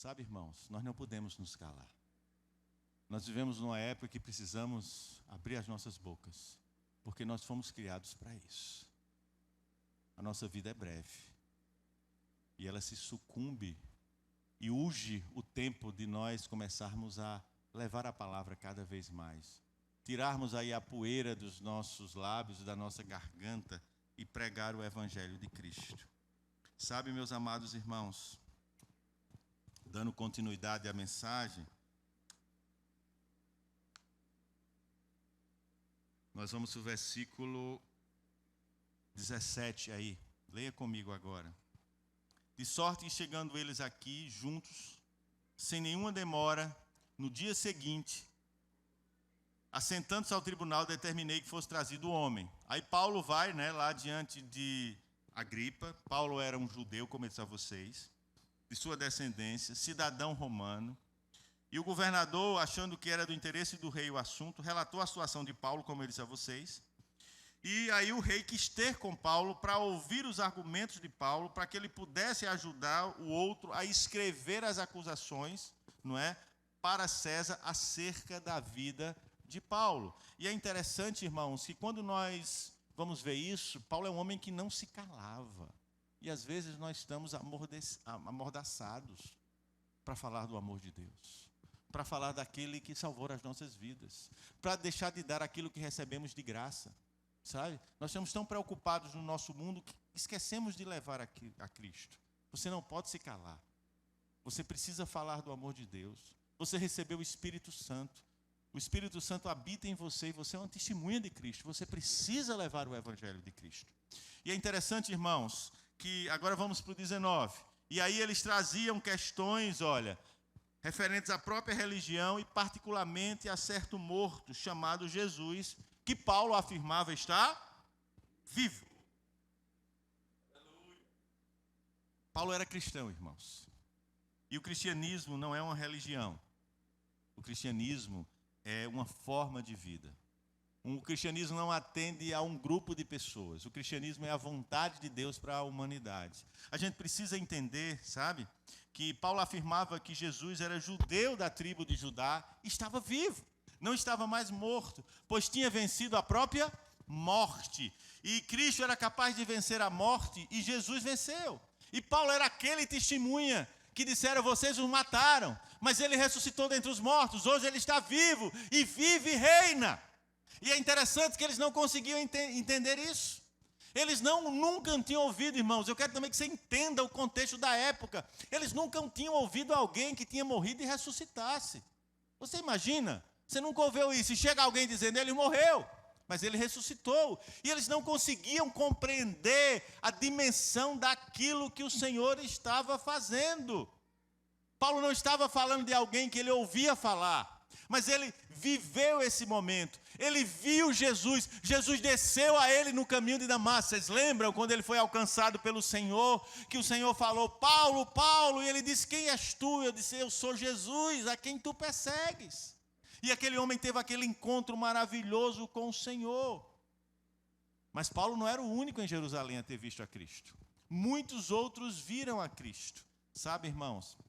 Sabe, irmãos, nós não podemos nos calar. Nós vivemos numa época que precisamos abrir as nossas bocas, porque nós fomos criados para isso. A nossa vida é breve. E ela se sucumbe e urge o tempo de nós começarmos a levar a palavra cada vez mais. Tirarmos aí a poeira dos nossos lábios, da nossa garganta e pregar o Evangelho de Cristo. Sabe, meus amados irmãos, dando continuidade à mensagem, nós vamos para o versículo 17 aí. Leia comigo agora. De sorte que chegando eles aqui juntos, sem nenhuma demora, no dia seguinte, assentando-se ao tribunal, determinei que fosse trazido o homem. Aí Paulo vai, lá diante de Agripa. Paulo era um judeu, como eu disse a vocês, de sua descendência, cidadão romano. E o governador, achando que era do interesse do rei o assunto, relatou a situação de Paulo, como eu disse a vocês. E aí o rei quis ter com Paulo para ouvir os argumentos de Paulo, para que ele pudesse ajudar o outro a escrever as acusações, para César acerca da vida de Paulo. E é interessante, irmãos, que quando nós vamos ver isso, Paulo é um homem que não se calava. E às vezes nós estamos amordaçados para falar do amor de Deus, para falar daquele que salvou as nossas vidas, para deixar de dar aquilo que recebemos de graça, sabe? Nós estamos tão preocupados no nosso mundo que esquecemos de levar a Cristo. Você não pode se calar. Você precisa falar do amor de Deus. Você recebeu o Espírito Santo. O Espírito Santo habita em você e você é uma testemunha de Cristo. Você precisa levar o Evangelho de Cristo. E é interessante, irmãos, que agora vamos para o 19. E aí eles traziam questões, referentes à própria religião e particularmente a certo morto chamado Jesus, que Paulo afirmava estar vivo. Paulo era cristão, irmãos. E o cristianismo não é uma religião. O cristianismo é uma forma de vida. O cristianismo não atende a um grupo de pessoas. O cristianismo é a vontade de Deus para a humanidade. A gente precisa entender, sabe, que Paulo afirmava que Jesus era judeu da tribo de Judá, estava vivo, não estava mais morto, pois tinha vencido a própria morte. E Cristo era capaz de vencer a morte e Jesus venceu. E Paulo era aquele testemunha que disseram: vocês o mataram, mas ele ressuscitou dentre os mortos, hoje ele está vivo e vive e reina. E é interessante que eles não conseguiam entender isso. Eles nunca tinham ouvido, irmãos, eu quero também que você entenda o contexto da época. Eles nunca tinham ouvido alguém que tinha morrido e ressuscitasse. Você imagina? Você nunca ouviu isso, e chega alguém dizendo: ele morreu, mas ele ressuscitou. E eles não conseguiam compreender a dimensão daquilo que o Senhor estava fazendo. Paulo não estava falando de alguém que ele ouvia falar, mas ele viveu esse momento. Ele viu Jesus. Jesus desceu a ele no caminho de Damasco. Vocês lembram quando ele foi alcançado pelo Senhor, que o Senhor falou: Paulo, Paulo, e ele disse: quem és tu? Eu disse: eu sou Jesus, a quem tu persegues. E aquele homem teve aquele encontro maravilhoso com o Senhor. Mas Paulo não era o único em Jerusalém a ter visto a Cristo. Muitos outros viram a Cristo. Sabe, irmãos?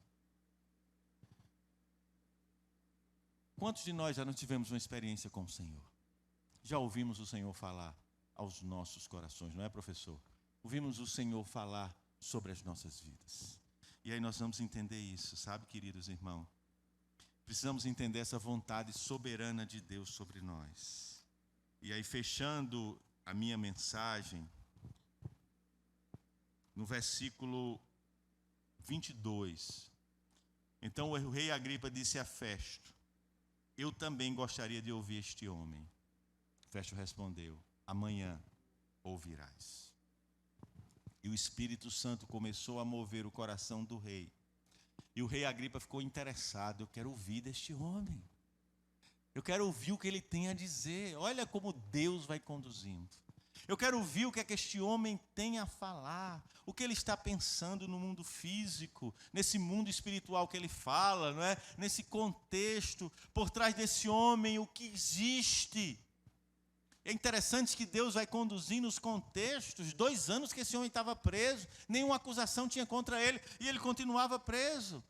Quantos de nós já não tivemos uma experiência com o Senhor? Já ouvimos o Senhor falar aos nossos corações, não é, professor? Ouvimos o Senhor falar sobre as nossas vidas. E aí nós vamos entender isso, sabe, queridos irmãos? Precisamos entender essa vontade soberana de Deus sobre nós. E aí, fechando a minha mensagem, no versículo 22. Então o rei Agripa disse a Festo: eu também gostaria de ouvir este homem. Festo respondeu: amanhã ouvirás. E o Espírito Santo começou a mover o coração do rei. E o rei Agripa ficou interessado: eu quero ouvir deste homem. Eu quero ouvir o que ele tem a dizer. Olha como Deus vai conduzindo. Eu quero ouvir o que é que este homem tem a falar, o que ele está pensando no mundo físico, nesse mundo espiritual que ele fala, não é? Nesse contexto, por trás desse homem, o que existe. É interessante que Deus vai conduzindo os contextos. 2 anos que esse homem estava preso, nenhuma acusação tinha contra ele, e ele continuava preso.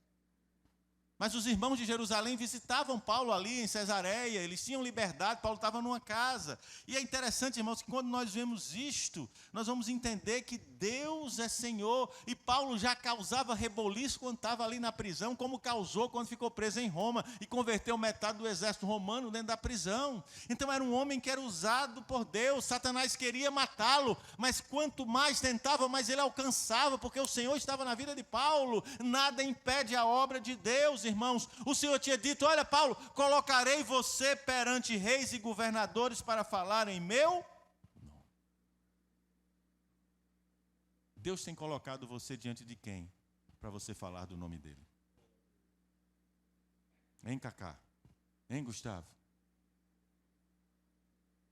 Mas os irmãos de Jerusalém visitavam Paulo ali em Cesareia, eles tinham liberdade, Paulo estava numa casa. E é interessante, irmãos, que quando nós vemos isto, nós vamos entender que Deus é Senhor. E Paulo já causava reboliço quando estava ali na prisão, como causou quando ficou preso em Roma e converteu metade do exército romano dentro da prisão. Então era um homem que era usado por Deus. Satanás queria matá-lo, mas quanto mais tentava, mais ele alcançava, porque o Senhor estava na vida de Paulo. Nada impede a obra de Deus, irmãos. O Senhor tinha dito: olha, Paulo, colocarei você perante reis e governadores para falar em meu nome. Deus tem colocado você diante de quem? Para você falar do nome dele. Hein, Cacá? Hein, Gustavo?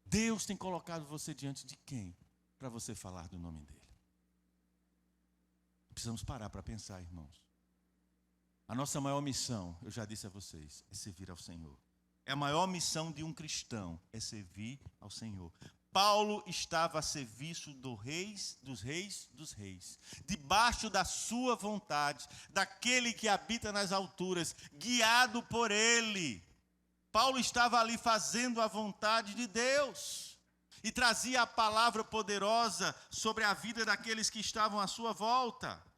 Deus tem colocado você diante de quem? Para você falar do nome dele. Precisamos parar para pensar, irmãos. A nossa maior missão, eu já disse a vocês, é servir ao Senhor. É a maior missão de um cristão, é servir ao Senhor. Paulo estava a serviço dos reis, debaixo da sua vontade, daquele que habita nas alturas, guiado por ele. Paulo estava ali fazendo a vontade de Deus e trazia a palavra poderosa sobre a vida daqueles que estavam à sua volta.